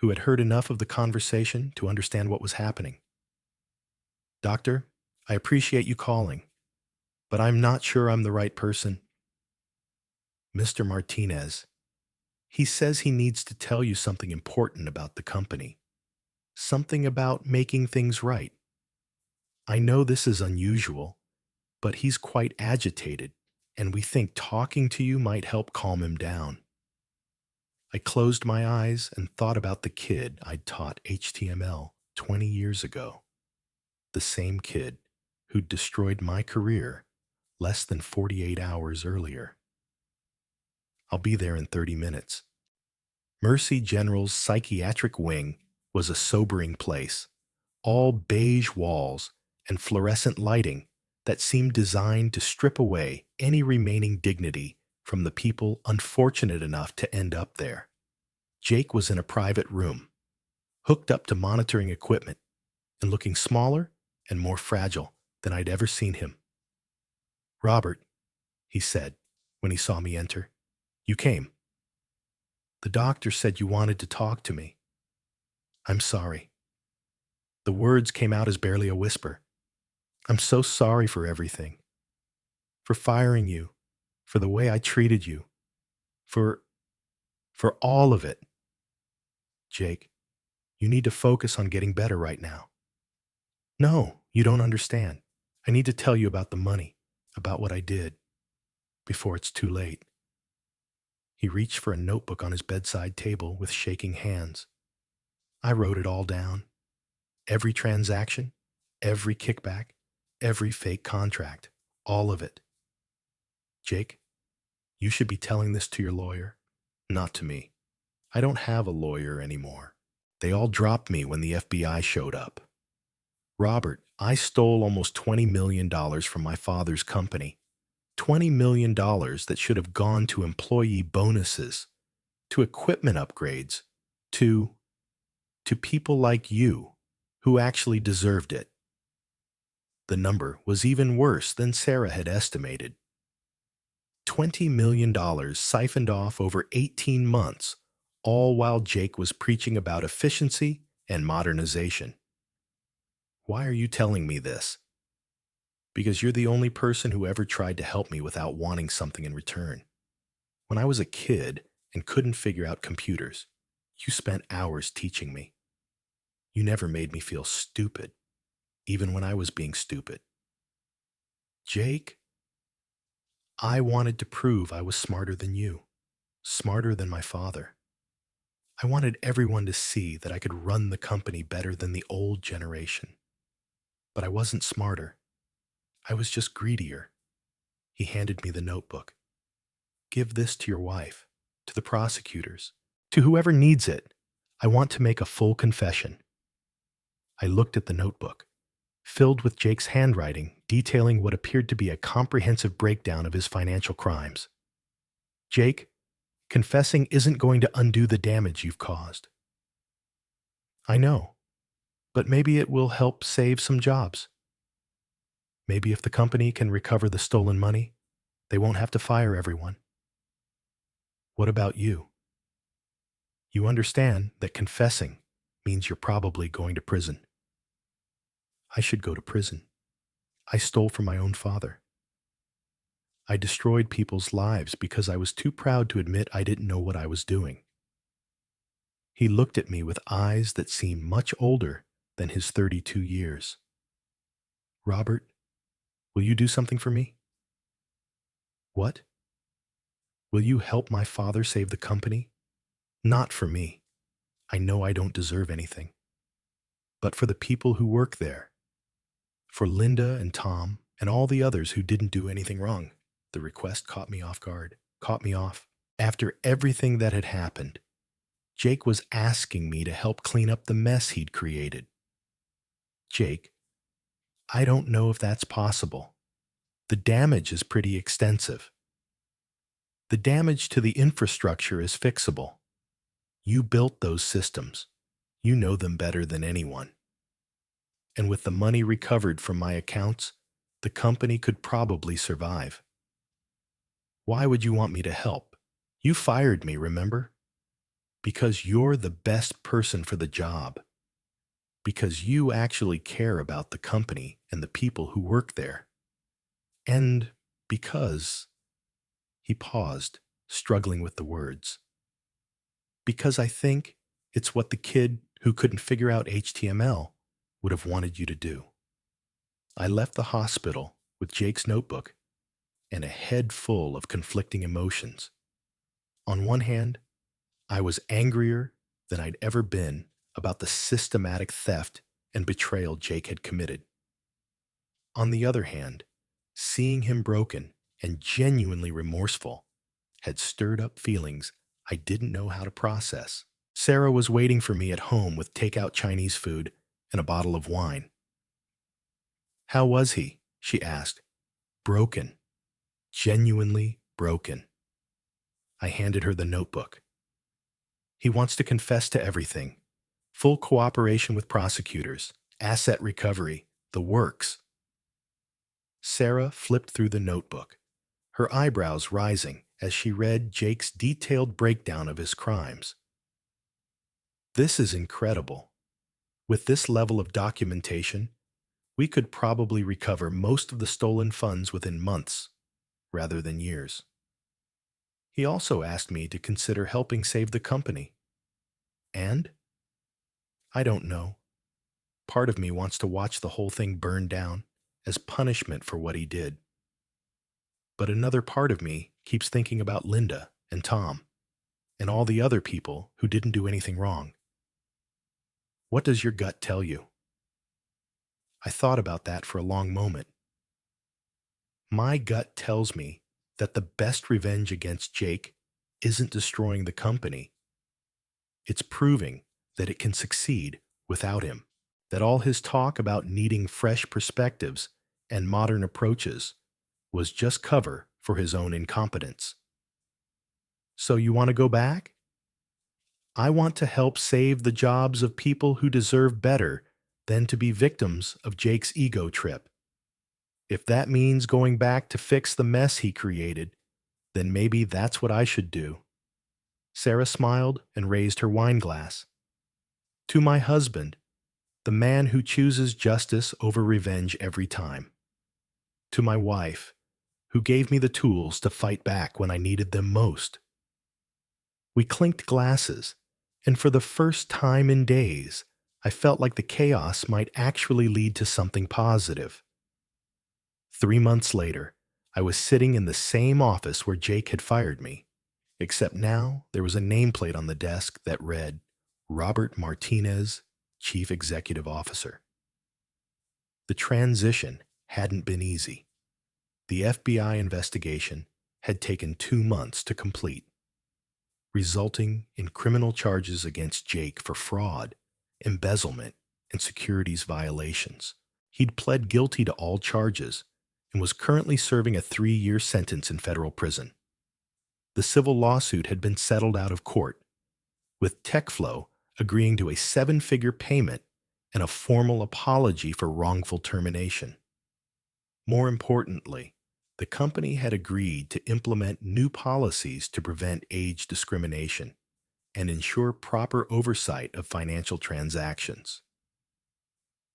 who had heard enough of the conversation to understand what was happening. Doctor, I appreciate you calling, but I'm not sure I'm the right person. Mr. Martinez, he says he needs to tell you something important about the company. Something about making things right. I know this is unusual, but he's quite agitated, and we think talking to you might help calm him down. I closed my eyes and thought about the kid I'd taught HTML 20 years ago. The same kid who'd destroyed my career less than 48 hours earlier. I'll be there in 30 minutes. Mercy General's psychiatric wing was a sobering place, all beige walls and fluorescent lighting that seemed designed to strip away any remaining dignity from the people unfortunate enough to end up there. Jake was in a private room, hooked up to monitoring equipment and looking smaller and more fragile than I'd ever seen him. Robert, he said when he saw me enter, you came. The doctor said you wanted to talk to me. I'm sorry. The words came out as barely a whisper. I'm so sorry for everything. For firing you, for the way I treated you, for all of it. Jake, you need to focus on getting better right now. No, you don't understand. I need to tell you about the money, about what I did, before it's too late. He reached for a notebook on his bedside table with shaking hands. I wrote it all down. Every transaction, every kickback, every fake contract, all of it. Jake, you should be telling this to your lawyer, not to me. I don't have a lawyer anymore. They all dropped me when the FBI showed up. Robert, I stole almost $20 million from my father's company. $20 million that should have gone to employee bonuses, to equipment upgrades, to, to people like you who actually deserved it. The number was even worse than Sarah had estimated. $20 million siphoned off over 18 months, all while Jake was preaching about efficiency and modernization. Why are you telling me this? Because you're the only person who ever tried to help me without wanting something in return. When I was a kid and couldn't figure out computers, you spent hours teaching me. You never made me feel stupid, even when I was being stupid. Jake, I wanted to prove I was smarter than you, smarter than my father. I wanted everyone to see that I could run the company better than the old generation. But I wasn't smarter. I was just greedier. He handed me the notebook. Give this to your wife, to the prosecutors, to whoever needs it. I want to make a full confession. I looked at the notebook, filled with Jake's handwriting detailing what appeared to be a comprehensive breakdown of his financial crimes. Jake, confessing isn't going to undo the damage you've caused. I know, but maybe it will help save some jobs. Maybe if the company can recover the stolen money, they won't have to fire everyone. What about you? You understand that confessing means you're probably going to prison. I should go to prison. I stole from my own father. I destroyed people's lives because I was too proud to admit I didn't know what I was doing. He looked at me with eyes that seemed much older than his 32 years. Robert, will you do something for me? What? Will you help my father save the company? Not for me. I know I don't deserve anything. But for the people who work there. For Linda and Tom and all the others who didn't do anything wrong. The request caught me off guard, caught me off. After everything that had happened, Jake was asking me to help clean up the mess he'd created. Jake, I don't know if that's possible. The damage is pretty extensive. The damage to the infrastructure is fixable. You built those systems. You know them better than anyone. And with the money recovered from my accounts, the company could probably survive. Why would you want me to help? You fired me, remember? Because you're the best person for the job. Because you actually care about the company and the people who work there. And because... He paused, struggling with the words. Because I think it's what the kid who couldn't figure out HTML would have wanted you to do. I left the hospital with Jake's notebook and a head full of conflicting emotions. On one hand, I was angrier than I'd ever been about the systematic theft and betrayal Jake had committed. On the other hand, seeing him broken and genuinely remorseful had stirred up feelings I didn't know how to process. Sarah was waiting for me at home with takeout Chinese food and a bottle of wine. How was he? She asked. Broken. Genuinely broken. I handed her the notebook. He wants to confess to everything. Full cooperation with prosecutors, asset recovery, the works. Sarah flipped through the notebook, her eyebrows rising as she read Jake's detailed breakdown of his crimes. This is incredible. With this level of documentation, we could probably recover most of the stolen funds within months, rather than years. He also asked me to consider helping save the company. And? I don't know. Part of me wants to watch the whole thing burn down as punishment for what he did. But another part of me keeps thinking about Linda and Tom and all the other people who didn't do anything wrong. What does your gut tell you? I thought about that for a long moment. My gut tells me that the best revenge against Jake isn't destroying the company. It's proving that it can succeed without him. that all his talk about needing fresh perspectives and modern approaches was just cover for his own incompetence. So you want to go back? I want to help save the jobs of people who deserve better than to be victims of Jake's ego trip. If that means going back to fix the mess he created, then maybe that's what I should do. Sarah smiled and raised her wine glass. To my husband, the man who chooses justice over revenge every time. To my wife, who gave me the tools to fight back when I needed them most. We clinked glasses, and for the first time in days, I felt like the chaos might actually lead to something positive. 3 months later, I was sitting in the same office where Jake had fired me, except now there was a nameplate on the desk that read, Robert Martinez, Chief Executive Officer. The transition hadn't been easy. The FBI investigation had taken 2 months to complete, resulting in criminal charges against Jake for fraud, embezzlement, and securities violations. He'd pled guilty to all charges and was currently serving a 3-year sentence in federal prison. The civil lawsuit had been settled out of court, with TechFlow agreeing to a 7-figure payment and a formal apology for wrongful termination. More importantly, the company had agreed to implement new policies to prevent age discrimination and ensure proper oversight of financial transactions.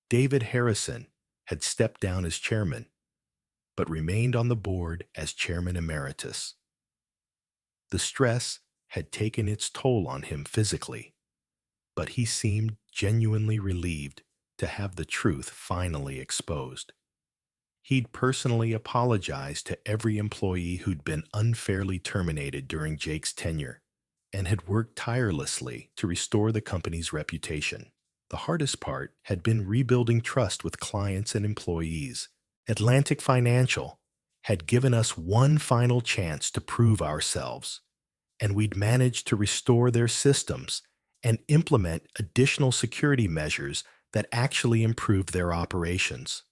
David Harrison had stepped down as chairman, but remained on the board as chairman emeritus. The stress had taken its toll on him physically, but he seemed genuinely relieved to have the truth finally exposed. He'd personally apologized to every employee who'd been unfairly terminated during Jake's tenure and had worked tirelessly to restore the company's reputation. The hardest part had been rebuilding trust with clients and employees. Atlantic Financial had given us one final chance to prove ourselves, and we'd managed to restore their systems and implement additional security measures that actually improved their operations.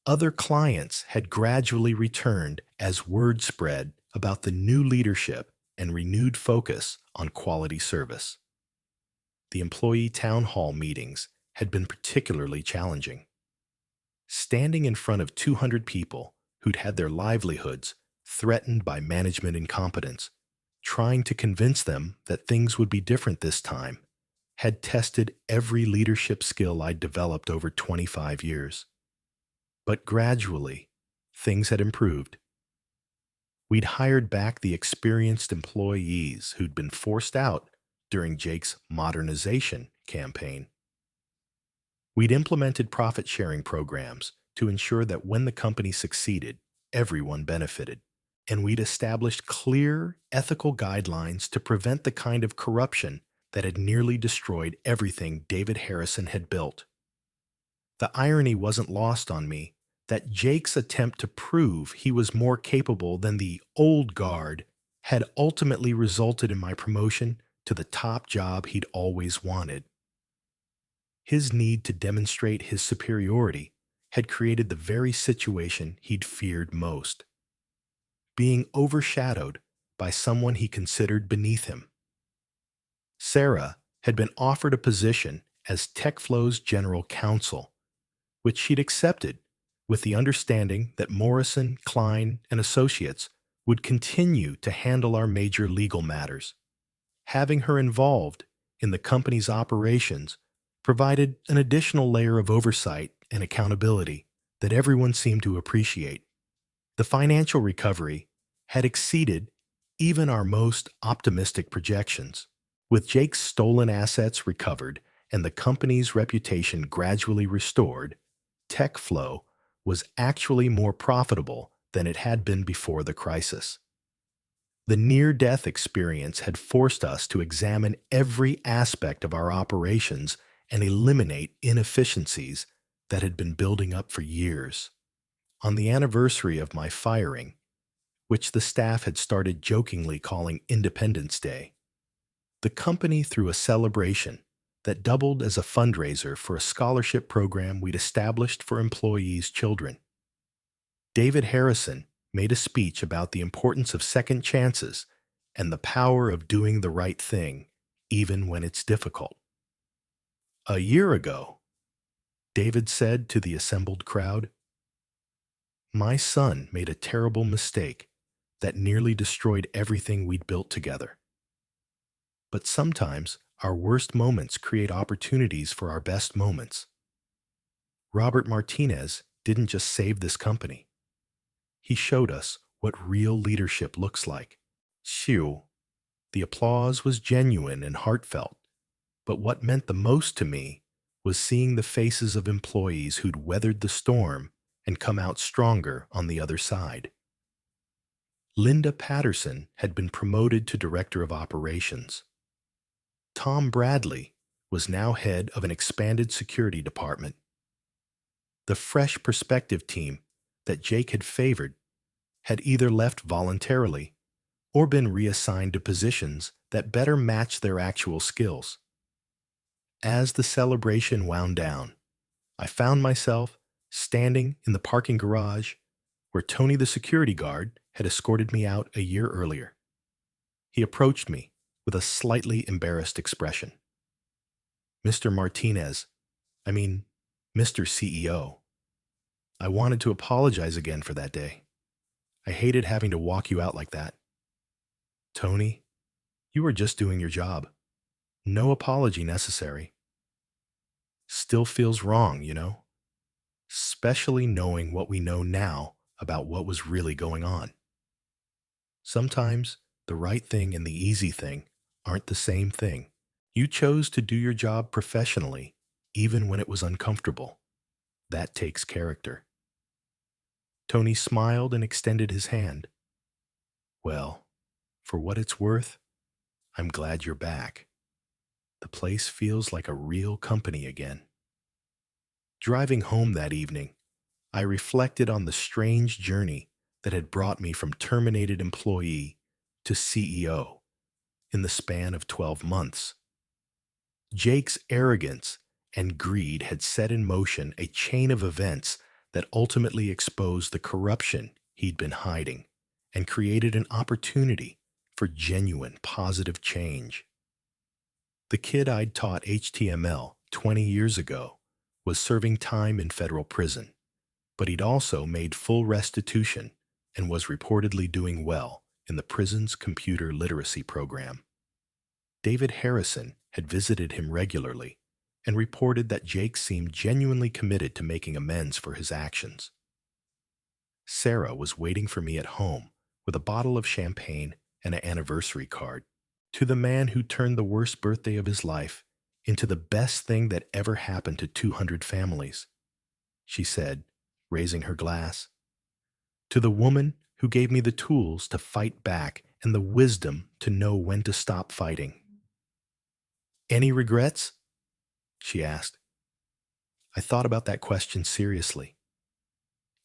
Other clients had gradually returned as word spread about the new leadership and renewed focus on quality service. The employee town hall meetings had been particularly challenging. Standing in front of 200 people who'd had their livelihoods threatened by management incompetence, trying to convince them that things would be different this time, had tested every leadership skill I'd developed over 25 years. But gradually, things had improved. We'd hired back the experienced employees who'd been forced out during Jake's modernization campaign. We'd implemented profit-sharing programs to ensure that when the company succeeded, everyone benefited. And we'd established clear, ethical guidelines to prevent the kind of corruption that had nearly destroyed everything David Harrison had built. The irony wasn't lost on me that Jake's attempt to prove he was more capable than the old guard had ultimately resulted in my promotion to the top job he'd always wanted. His need to demonstrate his superiority had created the very situation he'd feared most, being overshadowed by someone he considered beneath him. Sarah had been offered a position as TechFlow's general counsel, which she'd accepted with the understanding that Morrison, Klein, and Associates would continue to handle our major legal matters. Having her involved in the company's operations provided an additional layer of oversight and accountability that everyone seemed to appreciate. The financial recovery had exceeded even our most optimistic projections. With Jake's stolen assets recovered and the company's reputation gradually restored, TechFlow was actually more profitable than it had been before the crisis. The near-death experience had forced us to examine every aspect of our operations and eliminate inefficiencies that had been building up for years. On the anniversary of my firing, which the staff had started jokingly calling Independence Day, the company threw a celebration that doubled as a fundraiser for a scholarship program we'd established for employees' children. David Harrison made a speech about the importance of second chances and the power of doing the right thing, even when it's difficult. A year ago, David said to the assembled crowd, "My son made a terrible mistake that nearly destroyed everything we'd built together. But sometimes our worst moments create opportunities for our best moments. Robert Martinez didn't just save this company. He showed us what real leadership looks like." Phew. The applause was genuine and heartfelt, but what meant the most to me was seeing the faces of employees who'd weathered the storm and come out stronger on the other side. Linda Patterson had been promoted to Director of Operations. Tom Bradley was now head of an expanded security department. The fresh perspective team that Jake had favored had either left voluntarily or been reassigned to positions that better matched their actual skills. As the celebration wound down, I found myself standing in the parking garage where Tony the security guard had escorted me out a year earlier. He approached me with a slightly embarrassed expression. "Mr. Martinez, I mean, Mr. CEO, I wanted to apologize again for that day. I hated having to walk you out like that." "Tony, you were just doing your job. No apology necessary." "Still feels wrong, you know? Especially knowing what we know now about what was really going on. Sometimes the right thing and the easy thing aren't the same thing. You chose to do your job professionally, even when it was uncomfortable. That takes character." Tony smiled and extended his hand. "Well, for what it's worth, I'm glad you're back. The place feels like a real company again." Driving home that evening, I reflected on the strange journey that had brought me from terminated employee to CEO in the span of 12 months. Jake's arrogance and greed had set in motion a chain of events that ultimately exposed the corruption he'd been hiding and created an opportunity for genuine positive change. The kid I'd taught HTML 20 years ago was serving time in federal prison, but he'd also made full restitution and was reportedly doing well in the prison's computer literacy program. David Harrison had visited him regularly and reported that Jake seemed genuinely committed to making amends for his actions. Sarah was waiting for me at home with a bottle of champagne and an anniversary card. "To the man who turned the worst birthday of his life into the best thing that ever happened to 200 families," she said, raising her glass. "To the woman who gave me the tools to fight back and the wisdom to know when to stop fighting." "Any regrets?" she asked. I thought about that question seriously.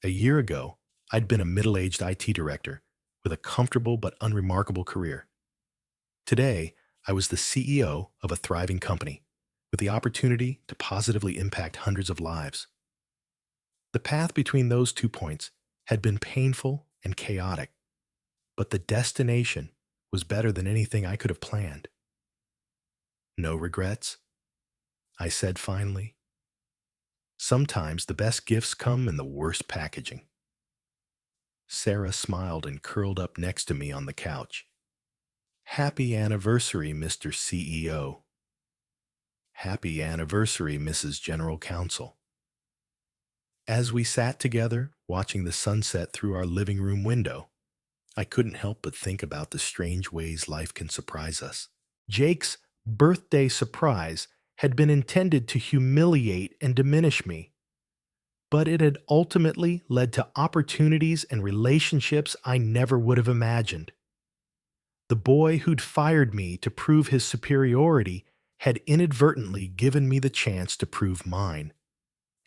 A year ago, I'd been a middle-aged IT director with a comfortable but unremarkable career. Today, I was the CEO of a thriving company with the opportunity to positively impact hundreds of lives. The path between those 2 points had been painful and chaotic, but the destination was better than anything I could have planned. "No regrets?" I said finally. "Sometimes the best gifts come in the worst packaging." Sarah smiled and curled up next to me on the couch. "Happy anniversary, Mr. CEO." "Happy anniversary, Mrs. General Counsel." As we sat together, watching the sunset through our living room window, I couldn't help but think about the strange ways life can surprise us. Jake's birthday surprise had been intended to humiliate and diminish me, but it had ultimately led to opportunities and relationships I never would have imagined. The boy who'd fired me to prove his superiority had inadvertently given me the chance to prove mine.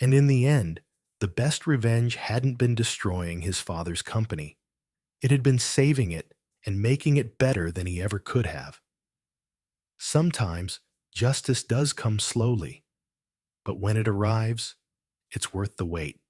And in the end, the best revenge hadn't been destroying his father's company. It had been saving it and making it better than he ever could have. Sometimes Justice does come slowly, but when it arrives, it's worth the wait.